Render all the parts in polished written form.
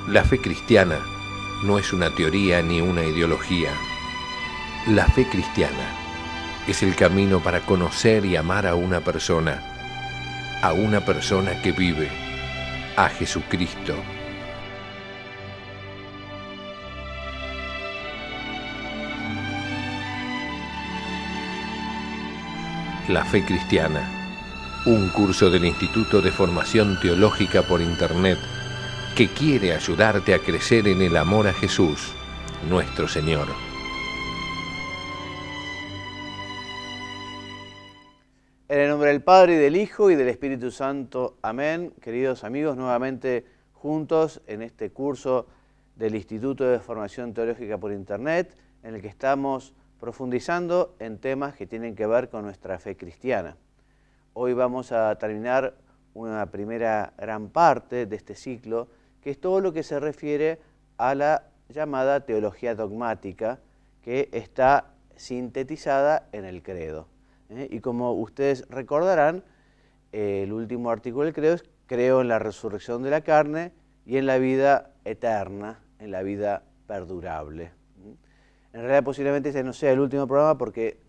La fe cristiana no es una teoría ni una ideología. La fe cristiana es el camino para conocer y amar a una persona que vive, a Jesucristo. La fe cristiana, un curso del Instituto de Formación Teológica por Internet que quiere ayudarte a crecer en el amor a Jesús, nuestro Señor. En el nombre del Padre, y del Hijo, y del Espíritu Santo. Amén. Queridos amigos, nuevamente juntos en este curso del Instituto de Formación Teológica por Internet, en el que estamos profundizando en temas que tienen que ver con nuestra fe cristiana. Hoy vamos a terminar una primera gran parte de este ciclo, que es todo lo que se refiere a la llamada teología dogmática, que está sintetizada en el credo. Y como ustedes recordarán, el último artículo del credo es: creo en la resurrección de la carne y en la vida eterna, en la vida perdurable. En realidad posiblemente ese no sea el último programa, porque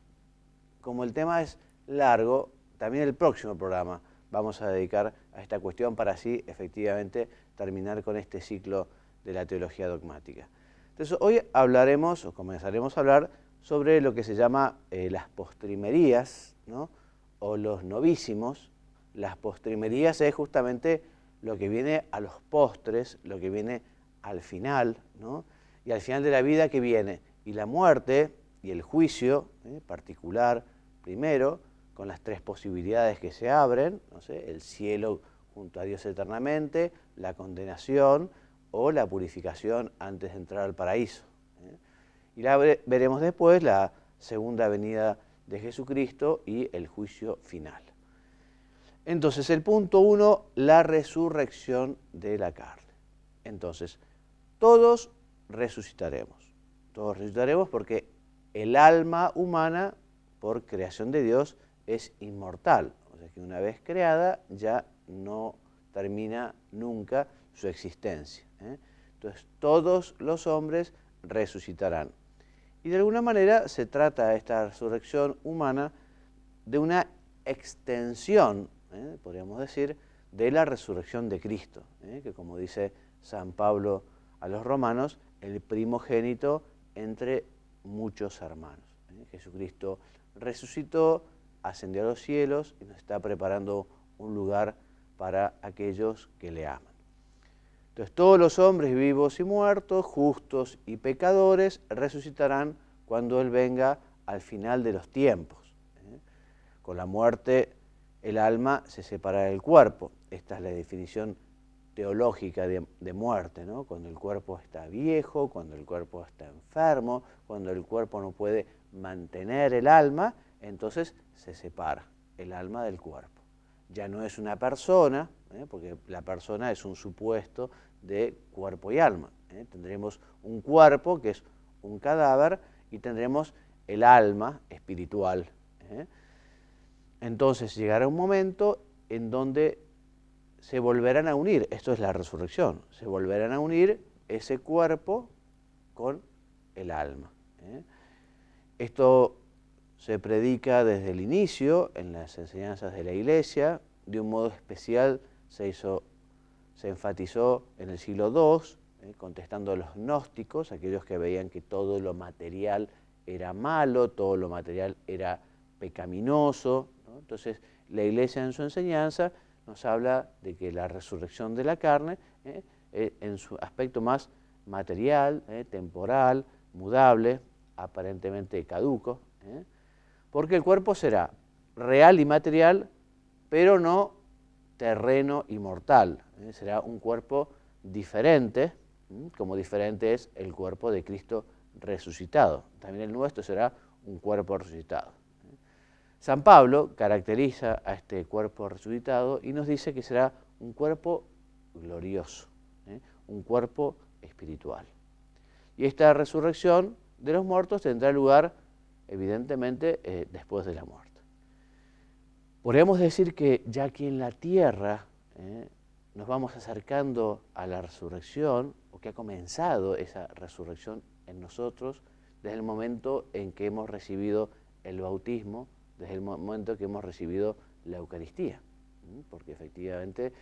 como el tema es largo, también el próximo programa vamos a dedicar a esta cuestión para así efectivamente terminar con este ciclo de la teología dogmática. Entonces hoy hablaremos, o comenzaremos a hablar, sobre lo que se llama las postrimerías, ¿no? O los novísimos. Las postrimerías es justamente lo que viene a los postres, lo que viene al final, ¿no? Y al final de la vida, que viene, y la muerte y el juicio particular primero, con las tres posibilidades que se abren, no sé, el cielo junto a Dios eternamente, la condenación o la purificación antes de entrar al paraíso. Y la veremos después, la segunda venida de Jesucristo y el juicio final. Entonces, el punto 1, la resurrección de la carne. Entonces, todos resucitaremos. Todos resucitaremos porque el alma humana, por creación de Dios, es inmortal. O sea que una vez creada ya no termina nunca su existencia. Entonces, todos los hombres resucitarán. Y de alguna manera se trata esta resurrección humana de una extensión, podríamos decir, de la resurrección de Cristo, que, como dice San Pablo a los romanos, el primogénito entre muchos hermanos. Jesucristo resucitó, ascendió a los cielos y nos está preparando un lugar para aquellos que le aman. Entonces, todos los hombres vivos y muertos, justos y pecadores, resucitarán cuando Él venga al final de los tiempos. Con la muerte, el alma se separa del cuerpo. Esta es la definición teológica de muerte, ¿no? Cuando el cuerpo está viejo, cuando el cuerpo está enfermo, cuando el cuerpo no puede mantener el alma, entonces se separa el alma del cuerpo. Ya no es una persona, porque la persona es un supuesto de cuerpo y alma. Tendremos un cuerpo, que es un cadáver, y tendremos el alma espiritual. Entonces llegará un momento en donde se volverán a unir, esto es la resurrección, se volverán a unir ese cuerpo con el alma. Esto se predica desde el inicio en las enseñanzas de la Iglesia. De un modo especial se enfatizó en el siglo II, contestando a los gnósticos, aquellos que veían que todo lo material era malo, todo lo material era pecaminoso, ¿no? Entonces la Iglesia en su enseñanza nos habla de que la resurrección de la carne, en su aspecto más material, temporal, mudable, aparentemente caduco, porque el cuerpo será real y material, pero no terreno y mortal. Será un cuerpo diferente, como diferente es el cuerpo de Cristo resucitado. También el nuestro será un cuerpo resucitado. San Pablo caracteriza a este cuerpo resucitado y nos dice que será un cuerpo glorioso, un cuerpo espiritual. Y esta resurrección de los muertos tendrá lugar, evidentemente, después de la muerte. Podríamos decir que ya aquí en la tierra nos vamos acercando a la resurrección o que ha comenzado esa resurrección en nosotros desde el momento en que hemos recibido el bautismo, desde el momento que hemos recibido la Eucaristía. Porque efectivamente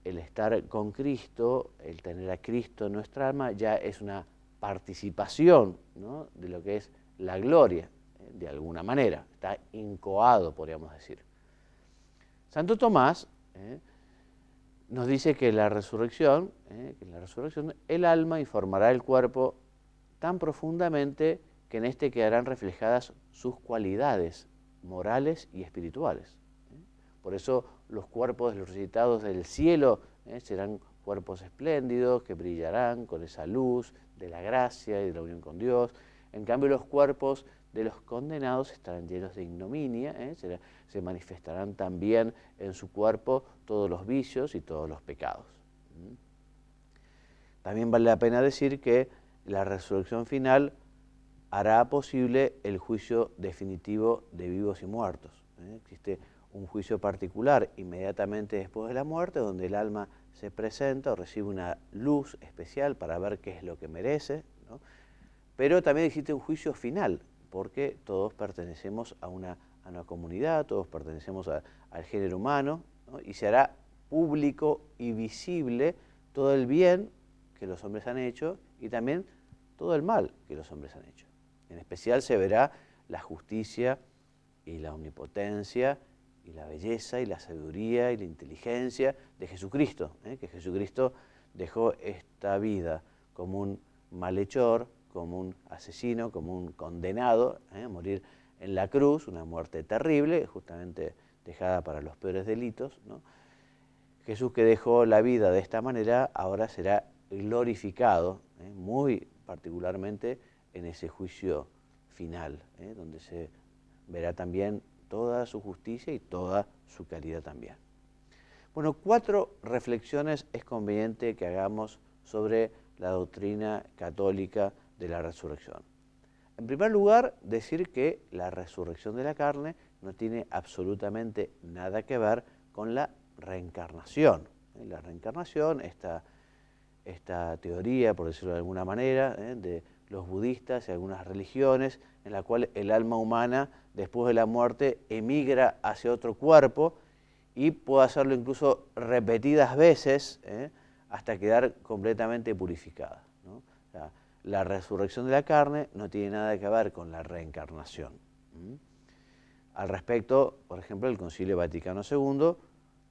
el estar con Cristo, el tener a Cristo en nuestra alma, ya es una participación, ¿no?, de lo que es la gloria, de alguna manera. Está incoado, podríamos decir. Santo Tomás nos dice que en la resurrección, el alma informará el cuerpo tan profundamente que en este quedarán reflejadas sus cualidades morales y espirituales. Por eso los cuerpos de los resucitados del cielo serán cuerpos espléndidos que brillarán con esa luz de la gracia y de la unión con Dios. En cambio, los cuerpos de los condenados estarán llenos de ignominia, se manifestarán también en su cuerpo todos los vicios y todos los pecados. También vale la pena decir que la resurrección final hará posible el juicio definitivo de vivos y muertos. Existe un juicio particular inmediatamente después de la muerte, donde el alma se presenta o recibe una luz especial para ver qué es lo que merece, ¿no? Pero también existe un juicio final, porque todos pertenecemos a una comunidad, todos pertenecemos al género humano, ¿no? Y se hará público y visible todo el bien que los hombres han hecho y también todo el mal que los hombres han hecho. En especial se verá la justicia y la omnipotencia y la belleza y la sabiduría y la inteligencia de Jesucristo, que Jesucristo dejó esta vida como un malhechor, como un asesino, como un condenado, a morir en la cruz, una muerte terrible, justamente dejada para los peores delitos, ¿no? Jesús, que dejó la vida de esta manera, ahora será glorificado, muy particularmente en ese juicio final, donde se verá también toda su justicia y toda su caridad también. Bueno, 4 reflexiones es conveniente que hagamos sobre la doctrina católica de la resurrección. En primer lugar, decir que la resurrección de la carne no tiene absolutamente nada que ver con la reencarnación. La reencarnación, esta teoría, por decirlo de alguna manera, de los budistas y algunas religiones, en la cual el alma humana, después de la muerte, emigra hacia otro cuerpo y puede hacerlo incluso repetidas veces, hasta quedar completamente purificada, ¿no? O sea, la resurrección de la carne no tiene nada que ver con la reencarnación. Al respecto, por ejemplo, el Concilio Vaticano II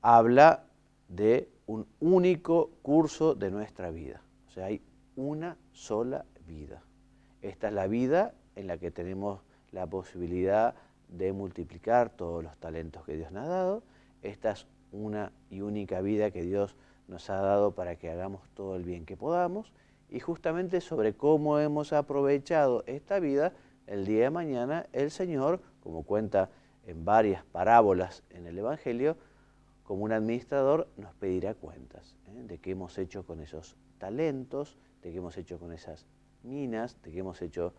habla de un único curso de nuestra vida. O sea, hay una sola vida. Esta es la vida en la que tenemos la posibilidad de multiplicar todos los talentos que Dios nos ha dado. Esta es una y única vida que Dios nos ha dado para que hagamos todo el bien que podamos. Y justamente sobre cómo hemos aprovechado esta vida, el día de mañana el Señor, como cuenta en varias parábolas en el Evangelio, como un administrador nos pedirá cuentas, de qué hemos hecho con esos talentos, de qué hemos hecho con esas minas, de qué hemos hecho,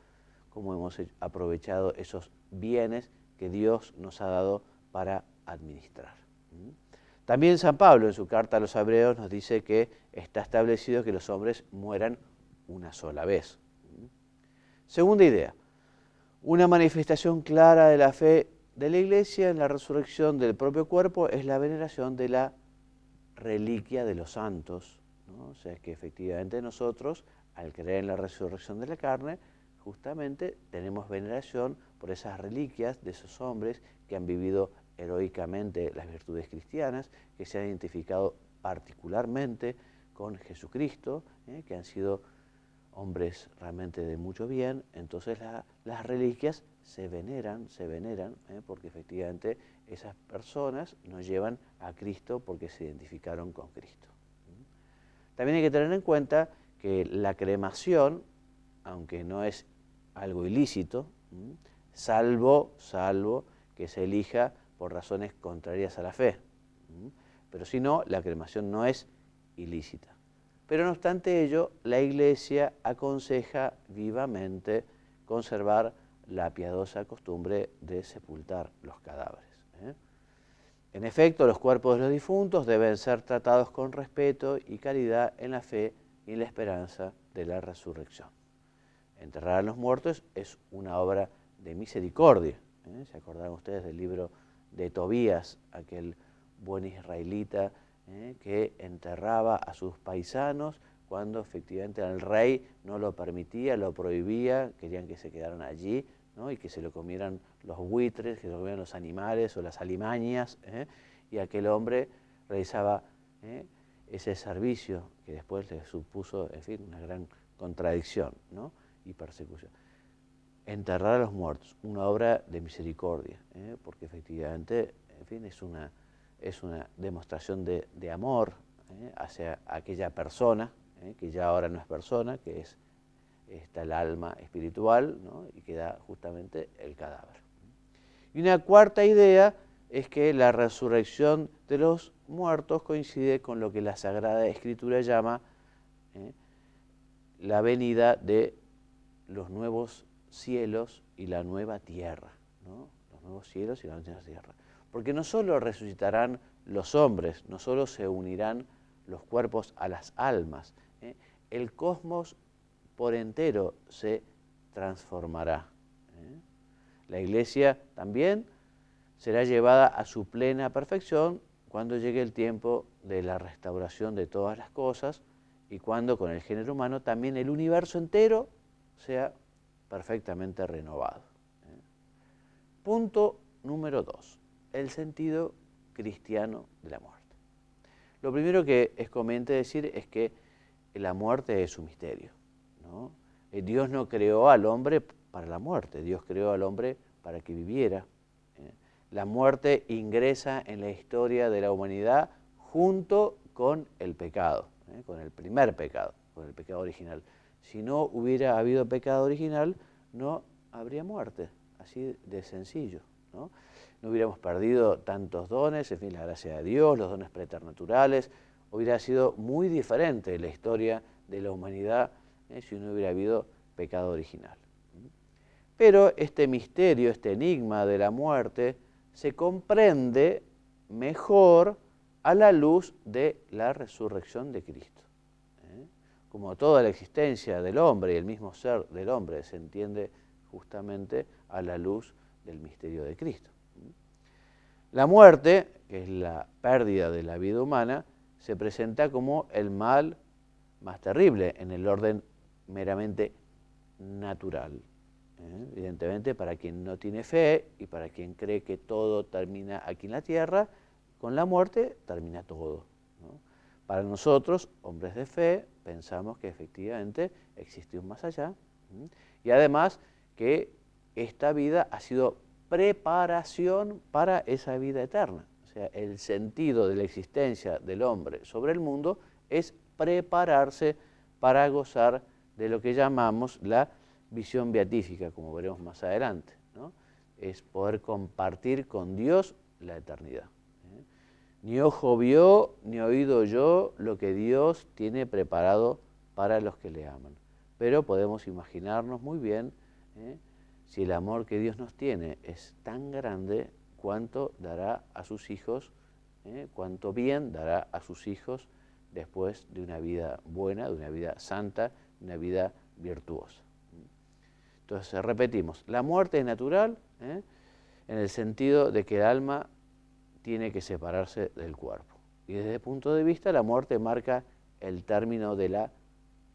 cómo hemos aprovechado esos bienes que Dios nos ha dado para administrar. También San Pablo en su carta a los Hebreos nos dice que está establecido que los hombres mueran una sola vez. Segunda idea, una manifestación clara de la fe de la Iglesia en la resurrección del propio cuerpo es la veneración de la reliquia de los santos, ¿no? O sea, que efectivamente nosotros, al creer en la resurrección de la carne, justamente tenemos veneración por esas reliquias de esos hombres que han vivido heroicamente las virtudes cristianas, que se han identificado particularmente con Jesucristo, que han sido hombres realmente de mucho bien. Entonces las reliquias se veneran, porque efectivamente esas personas nos llevan a Cristo porque se identificaron con Cristo. También hay que tener en cuenta que la cremación, aunque no es algo ilícito, salvo que se elija por razones contrarias a la fe, pero si no, la cremación no es ilícita. Pero no obstante ello, la Iglesia aconseja vivamente conservar la piadosa costumbre de sepultar los cadáveres. En efecto, los cuerpos de los difuntos deben ser tratados con respeto y caridad en la fe y la esperanza de la resurrección. Enterrar a los muertos es una obra de misericordia. ¿Se acordarán ustedes del libro de Tobías, aquel buen israelita que enterraba a sus paisanos cuando efectivamente el rey no lo permitía, lo prohibía, querían que se quedaran allí, ¿no? Y que se lo comieran los buitres, que se lo comieran los animales o las alimañas, y aquel hombre realizaba ese servicio que después le supuso, en fin, una gran contradicción, ¿no? Y persecución. Enterrar a los muertos, una obra de misericordia, porque efectivamente, en fin, es una demostración de amor hacia aquella persona, que ya ahora no es persona, que está el alma espiritual, ¿no? Y queda justamente el cadáver. Y una cuarta idea es que la resurrección de los muertos coincide con lo que la Sagrada Escritura llama la venida de los nuevos cielos y la nueva tierra, ¿no? Los nuevos cielos y la nueva tierra. Porque no solo resucitarán los hombres, no solo se unirán los cuerpos a las almas, el cosmos por entero se transformará. La Iglesia también será llevada a su plena perfección cuando llegue el tiempo de la restauración de todas las cosas y cuando con el género humano también el universo entero sea perfectamente renovado. Punto número 2, el sentido cristiano de la muerte. Lo primero que es conveniente decir es que la muerte es un misterio, ¿no? Dios no creó al hombre para la muerte, Dios creó al hombre para que viviera. La muerte ingresa en la historia de la humanidad junto con el pecado, con el primer pecado, con el pecado original. Si no hubiera habido pecado original, no habría muerte, así de sencillo, ¿no? No hubiéramos perdido tantos dones, en fin, la gracia de Dios, los dones preternaturales. Hubiera sido muy diferente la historia de la humanidad si no hubiera habido pecado original. Pero este misterio, este enigma de la muerte, se comprende mejor a la luz de la resurrección de Cristo. Como toda la existencia del hombre y el mismo ser del hombre se entiende justamente a la luz del misterio de Cristo. La muerte, que es la pérdida de la vida humana, se presenta como el mal más terrible en el orden meramente natural. Evidentemente, para quien no tiene fe y para quien cree que todo termina aquí en la tierra, con la muerte termina todo, ¿no? Para nosotros, hombres de fe, pensamos que efectivamente existe un más allá, y además que esta vida ha sido preparación para esa vida eterna. O sea, el sentido de la existencia del hombre sobre el mundo es prepararse para gozar de lo que llamamos la visión beatífica, como veremos más adelante, ¿no? Es poder compartir con Dios la eternidad. Ni ojo vio, ni oído oyó lo que Dios tiene preparado para los que le aman. Pero podemos imaginarnos muy bien si el amor que Dios nos tiene es tan grande, cuánto dará a sus hijos, cuánto bien dará a sus hijos después de una vida buena, de una vida santa, de una vida virtuosa. Entonces, repetimos, la muerte es natural, en el sentido de que el alma tiene que separarse del cuerpo. Y desde el punto de vista, la muerte marca el término de la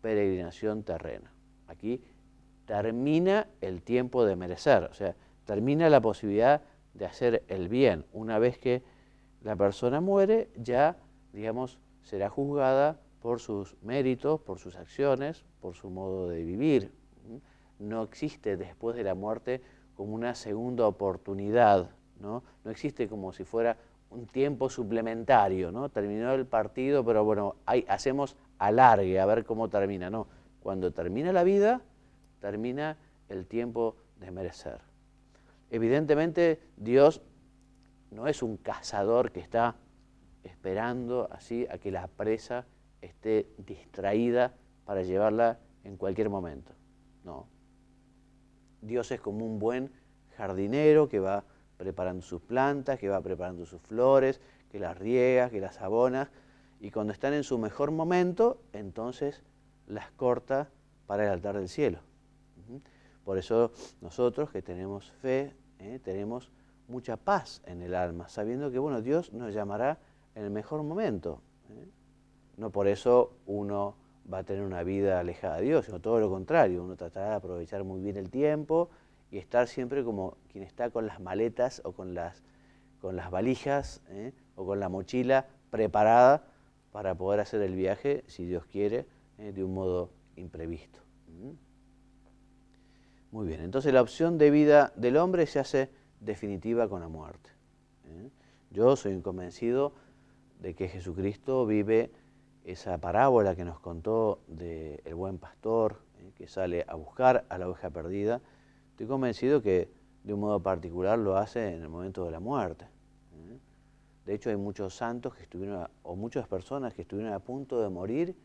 peregrinación terrena. Aquí termina el tiempo de merecer, o sea, termina la posibilidad de hacer el bien. Una vez que la persona muere, ya, digamos, será juzgada por sus méritos, por sus acciones, por su modo de vivir. No existe después de la muerte como una segunda oportunidad, ¿no? No existe como si fuera un tiempo suplementario, ¿no? Terminó el partido, pero bueno, hacemos alargue, a ver cómo termina. No, cuando termina la vida, termina el tiempo de merecer. Evidentemente, Dios no es un cazador que está esperando así a que la presa esté distraída para llevarla en cualquier momento. No. Dios es como un buen jardinero que va preparando sus plantas, que va preparando sus flores, que las riega, que las abona, y cuando están en su mejor momento, entonces las corta para el altar del cielo. Por eso nosotros que tenemos fe, tenemos mucha paz en el alma, sabiendo que bueno, Dios nos llamará en el mejor momento. No por eso uno va a tener una vida alejada de Dios, sino todo lo contrario, uno tratará de aprovechar muy bien el tiempo y estar siempre como quien está con las maletas o con las valijas o con la mochila preparada para poder hacer el viaje, si Dios quiere, de un modo imprevisto. Muy bien, entonces la opción de vida del hombre se hace definitiva con la muerte. Yo soy convencido de que Jesucristo vive esa parábola que nos contó del buen pastor que sale a buscar a la oveja perdida. Estoy convencido que de un modo particular lo hace en el momento de la muerte. De hecho hay muchos santos que estuvieron, o muchas personas que estuvieron a punto de morir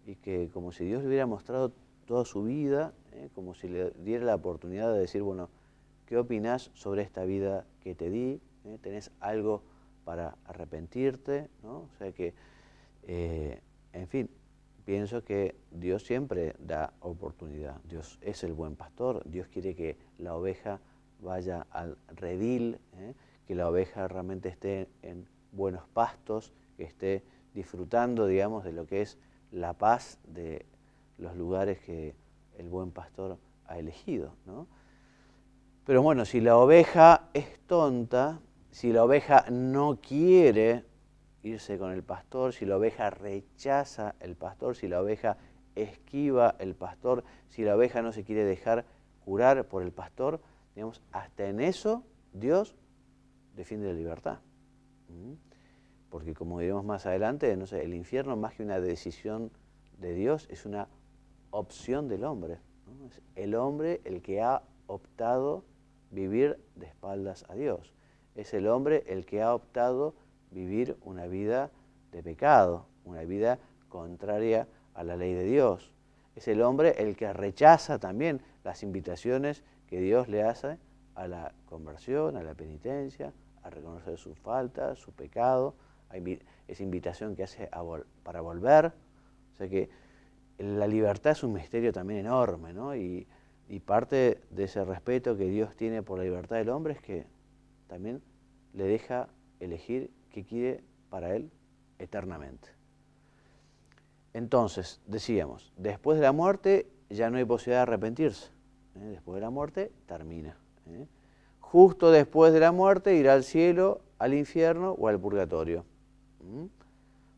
y que como si Dios le hubiera mostrado toda su vida, como si le diera la oportunidad de decir, bueno, ¿qué opinás sobre esta vida que te di? ¿Tenés algo para arrepentirte? ¿No? O sea que, en fin, pienso que Dios siempre da oportunidad. Dios es el buen pastor, Dios quiere que la oveja vaya al redil, que la oveja realmente esté en buenos pastos, que esté disfrutando, digamos, de lo que es la paz de los lugares que el buen pastor ha elegido, ¿no? Pero bueno, si la oveja es tonta, si la oveja no quiere irse con el pastor, si la oveja rechaza el pastor, si la oveja esquiva el pastor, si la oveja no se quiere dejar curar por el pastor, digamos, hasta en eso Dios defiende la libertad. Porque como diremos más adelante, no sé, el infierno más que una decisión de Dios es una opción del hombre, ¿no? Es el hombre el que ha optado vivir de espaldas a Dios. Es el hombre el que ha optado vivir una vida de pecado, una vida contraria a la ley de Dios. Es el hombre el que rechaza también las invitaciones que Dios le hace a la conversión, a la penitencia, a reconocer sus faltas, su pecado, esa invitación que hace para volver. O sea que la libertad es un misterio también enorme, ¿no? Y parte de ese respeto que Dios tiene por la libertad del hombre es que también le deja elegir qué quiere para él eternamente. Entonces, decíamos, después de la muerte ya no hay posibilidad de arrepentirse. Después de la muerte termina. Justo después de la muerte irá al cielo, al infierno o al purgatorio.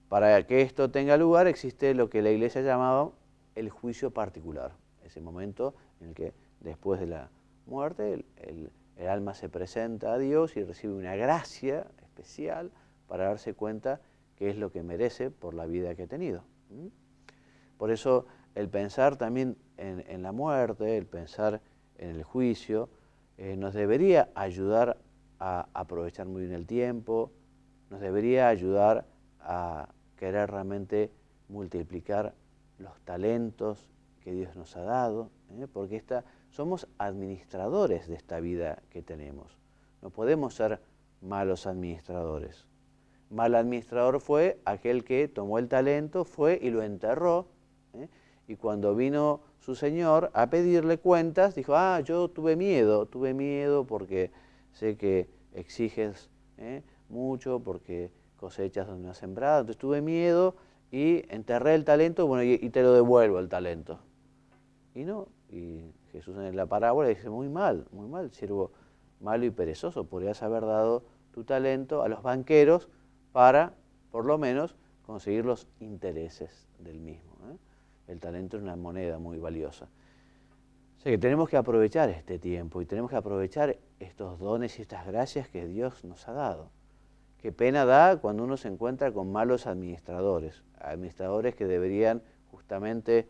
Para que esto tenga lugar existe lo que la Iglesia llamaba el juicio particular. Ese momento en el que después de la muerte el alma se presenta a Dios y recibe una gracia especial para darse cuenta qué es lo que merece por la vida que ha tenido. Por eso el pensar también en la muerte, el pensar en el juicio, nos debería ayudar a aprovechar muy bien el tiempo, nos debería ayudar a querer realmente multiplicar los talentos que Dios nos ha dado, porque somos administradores de esta vida que tenemos. No podemos ser malos administradores. Mal administrador fue aquel que tomó el talento, fue y lo enterró, y cuando vino su señor a pedirle cuentas, dijo, yo tuve miedo porque sé que exiges mucho, porque cosechas donde no has sembrado, entonces tuve miedo y enterré el talento, bueno, y te lo devuelvo el talento. Y no, y Jesús en la parábola dice, muy mal, siervo malo y perezoso, podrías haber dado tu talento a los banqueros para, por lo menos, conseguir los intereses del mismo. El talento es una moneda muy valiosa. O sea que tenemos que aprovechar este tiempo y tenemos que aprovechar estos dones y estas gracias que Dios nos ha dado. Qué pena da cuando uno se encuentra con malos administradores que deberían justamente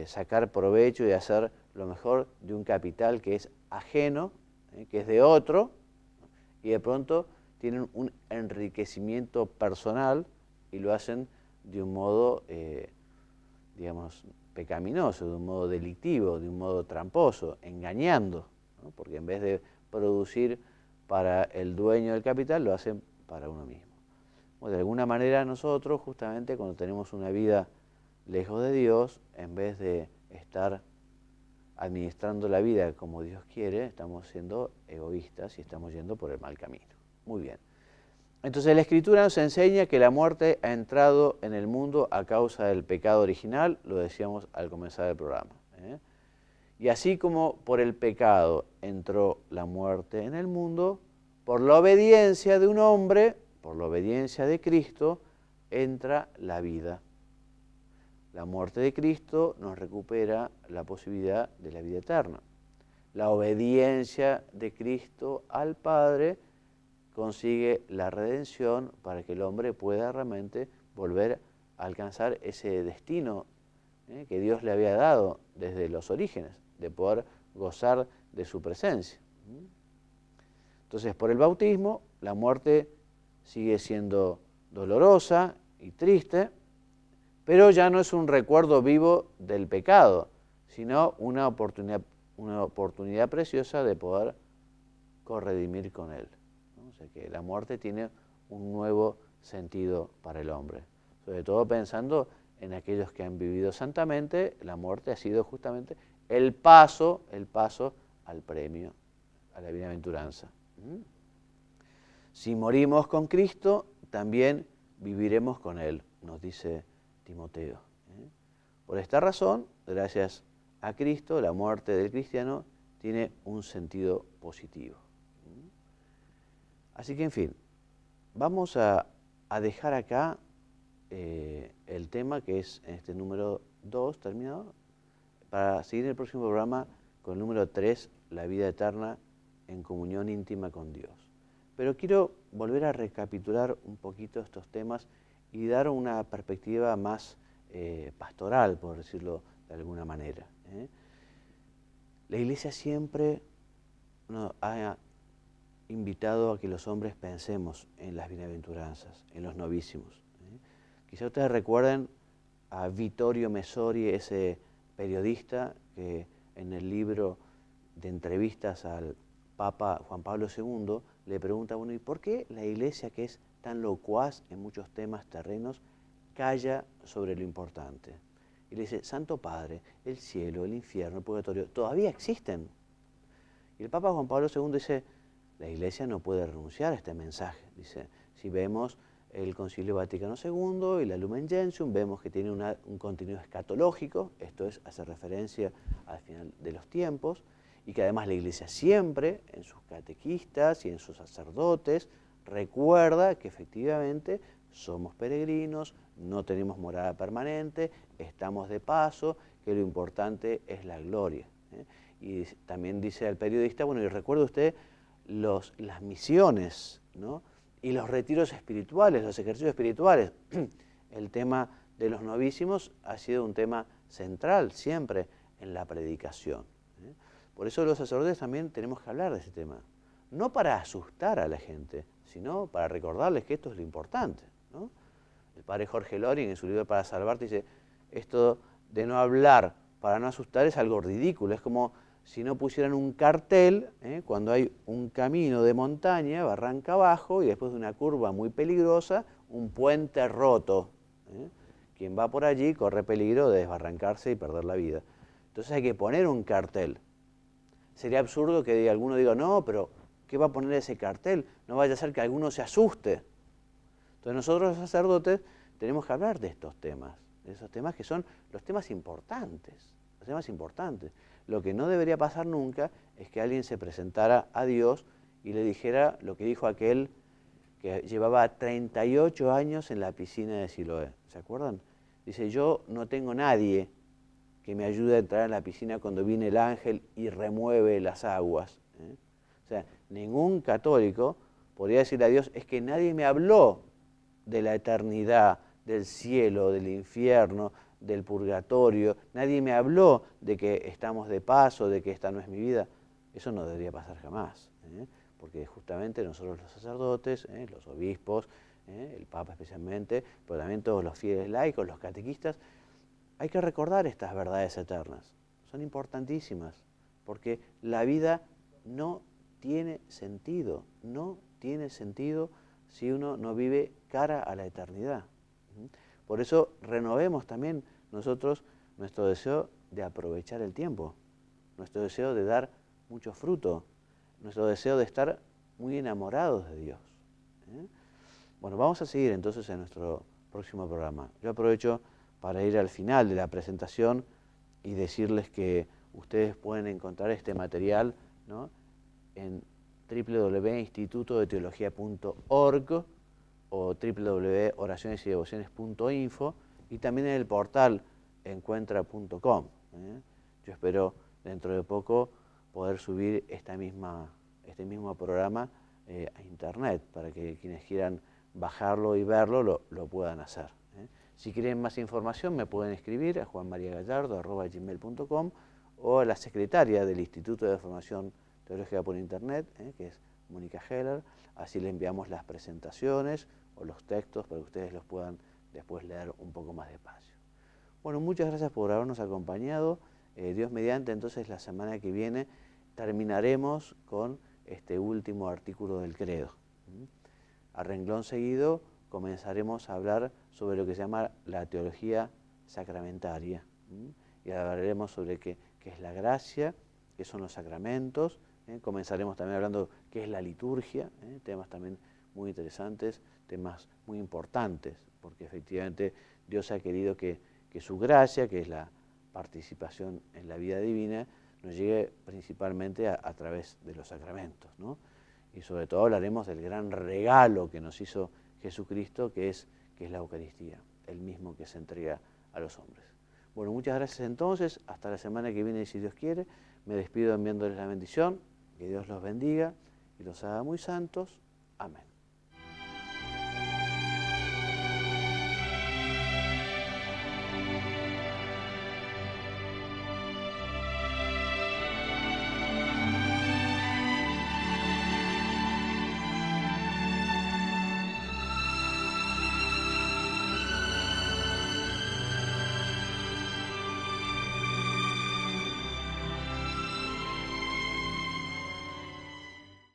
sacar provecho y hacer lo mejor de un capital que es ajeno, que es de otro, y de pronto tienen un enriquecimiento personal y lo hacen de un modo, digamos, pecaminoso, de un modo delictivo, de un modo tramposo, engañando, ¿no? Porque en vez de producir para el dueño del capital, lo hacen para uno mismo. Bueno, de alguna manera nosotros, justamente cuando tenemos una vida lejos de Dios, en vez de estar administrando la vida como Dios quiere, estamos siendo egoístas y estamos yendo por el mal camino. Muy bien. Entonces la Escritura nos enseña que la muerte ha entrado en el mundo a causa del pecado original, lo decíamos al comenzar el programa. Y así como por el pecado entró la muerte en el mundo, por la obediencia de un hombre, por la obediencia de Cristo, entra la vida. La muerte de Cristo nos recupera la posibilidad de la vida eterna. La obediencia de Cristo al Padre consigue la redención para que el hombre pueda realmente volver a alcanzar ese destino que Dios le había dado desde los orígenes, de poder gozar de su presencia. Entonces, por el bautismo, la muerte sigue siendo dolorosa y triste, pero ya no es un recuerdo vivo del pecado, sino una oportunidad preciosa de poder corredimir con él. O sea que la muerte tiene un nuevo sentido para el hombre. Sobre todo pensando en aquellos que han vivido santamente, la muerte ha sido justamente el paso al premio, a la bienaventuranza. Si morimos con Cristo, también viviremos con Él, nos dice Timoteo. Por esta razón, gracias a Cristo, la muerte del cristiano tiene un sentido positivo. Así que, en fin, vamos a dejar acá el tema que es este número 2 terminado, para seguir en el próximo programa con el número 3, la vida eterna en comunión íntima con Dios. Pero quiero volver a recapitular un poquito estos temas y dar una perspectiva más pastoral, por decirlo de alguna manera. La Iglesia siempre nos ha invitado a que los hombres pensemos en las bienaventuranzas, en los novísimos. Quizá ustedes recuerden a Vittorio Messori, ese periodista que en el libro de entrevistas al Papa Juan Pablo II le pregunta, bueno, ¿y por qué la Iglesia, que es tan locuaz en muchos temas terrenos, calla sobre lo importante? Y le dice, Santo Padre, el cielo, el infierno, el purgatorio, todavía existen. Y el Papa Juan Pablo II dice, la Iglesia no puede renunciar a este mensaje. Dice, si vemos el Concilio Vaticano II y la Lumen Gentium, vemos que tiene un contenido escatológico, esto es, hace referencia al final de los tiempos, y que además la Iglesia siempre, en sus catequistas y en sus sacerdotes, recuerda que efectivamente somos peregrinos, no tenemos morada permanente, estamos de paso, que lo importante es la gloria. Y también dice al periodista, bueno, y recuerde usted las misiones, ¿no? Y los retiros espirituales, los ejercicios espirituales. El tema de los novísimos ha sido un tema central siempre en la predicación. Por eso los sacerdotes también tenemos que hablar de ese tema. No para asustar a la gente, sino para recordarles que esto es lo importante, ¿no? El padre Jorge Loring, en su libro Para Salvarte, dice, esto de no hablar para no asustar es algo ridículo. Es como si no pusieran un cartel, cuando hay un camino de montaña, barranca abajo, y después de una curva muy peligrosa, un puente roto. Quien va por allí corre peligro de desbarrancarse y perder la vida. Entonces hay que poner un cartel. Sería absurdo que alguno diga, no, pero ¿qué va a poner ese cartel? No vaya a ser que alguno se asuste. Entonces nosotros los sacerdotes tenemos que hablar de estos temas, de esos temas que son los temas importantes, los temas importantes. Lo que no debería pasar nunca es que alguien se presentara a Dios y le dijera lo que dijo aquel que llevaba 38 años en la piscina de Siloé. ¿Se acuerdan? Dice, yo no tengo nadie que me ayude a entrar en la piscina cuando viene el ángel y remueve las aguas. O sea, ningún católico podría decirle a Dios, es que nadie me habló de la eternidad, del cielo, del infierno, del purgatorio, nadie me habló de que estamos de paso, de que esta no es mi vida. Eso no debería pasar jamás, porque justamente nosotros los sacerdotes, los obispos, el Papa especialmente, pero también todos los fieles laicos, los catequistas, hay que recordar estas verdades eternas. Son importantísimas, porque la vida no tiene sentido, no tiene sentido si uno no vive cara a la eternidad. Por eso renovemos también nosotros nuestro deseo de aprovechar el tiempo, nuestro deseo de dar mucho fruto, nuestro deseo de estar muy enamorados de Dios. Bueno, vamos a seguir entonces en nuestro próximo programa. Yo aprovecho para ir al final de la presentación y decirles que ustedes pueden encontrar este material, ¿no?, en www.institutodeteología.org o www.oracionesydevociones.info y también en el portal encuentra.com. Yo espero dentro de poco poder subir este mismo programa a internet para que quienes quieran bajarlo y verlo lo puedan hacer. Si quieren más información me pueden escribir a juanmariagallardo@gmail.com o a la secretaria del Instituto de Formación Teológica por Internet, que es Mónica Heller. Así le enviamos las presentaciones o los textos para que ustedes los puedan después leer un poco más despacio. Bueno, muchas gracias por habernos acompañado. Dios mediante, entonces la semana que viene terminaremos con este último artículo del credo. A renglón seguido comenzaremos a hablar sobre lo que se llama la teología sacramentaria. Y hablaremos sobre qué es la gracia, qué son los sacramentos. Comenzaremos también hablando qué es la liturgia, temas también muy interesantes, temas muy importantes, porque efectivamente Dios ha querido que su gracia, que es la participación en la vida divina, nos llegue principalmente a través de los sacramentos, ¿no? Y sobre todo hablaremos del gran regalo que nos hizo Jesucristo, que es la Eucaristía, el mismo que se entrega a los hombres. Bueno, muchas gracias entonces, hasta la semana que viene si Dios quiere. Me despido enviándoles la bendición, que Dios los bendiga y los haga muy santos. Amén.